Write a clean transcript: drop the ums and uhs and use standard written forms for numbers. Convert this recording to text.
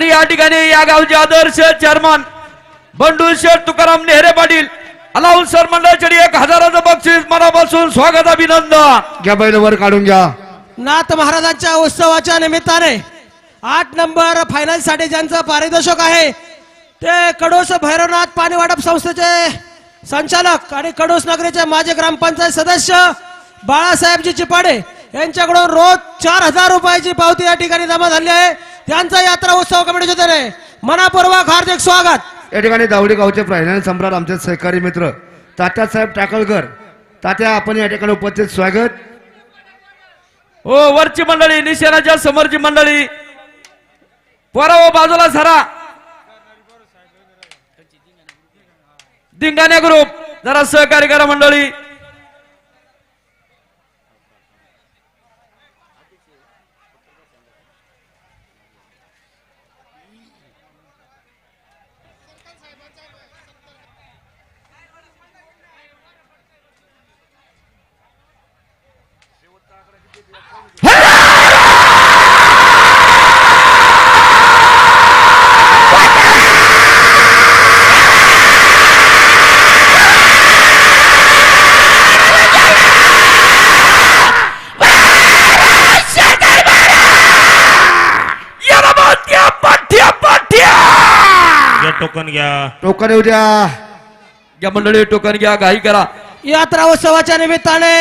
आणि या ठिकाणी या गावचे आदर्श चेअरमन बंडू शेठ तुकाराम नेहरे पाटील अलाउन सर मंडळाचे 1000चं बक्षीस मनापासून स्वागत अभिनंदन। घ्या बैल वर काढून घ्या। नाथ महाराजांच्या उत्सवाच्या निमित्ताने 8 नंबर फायनल साठी ज्यांचं पारितोषिक आहे ते कडोस भैरवनाथ पाणी वाटप संस्थेचे संचालक आणि कडोस नगरीचे माजी ग्रामपंचायत सदस्य बाळासाहेबजी चिपाडे यांच्याकडून रोज 4000 रुपयाची पावती या ठिकाणी जमा झाली आहे। त्यांचा यात्रा उत्सव कमिटीच्या वतीने मनापूर्वक हार्दिक स्वागत। या ठिकाणी दावडी गावचे प्राधान्य सम्राट आमचे सहकारी मित्र तात्यासाहेब टाकळकर तात्या आपण या ठिकाणी उपस्थित स्वागत। हो वरची मंडळी निशाणाच्या समोरची मंडळी पोरा बाजूला सरा दिंगाण्या ग्रुप जरा सहकार्य करा मंडळी। टोकन घ्या उद्या या मंडळी टोकन घ्या घाई करा। यात्रा उत्सवाच्या निमित्ताने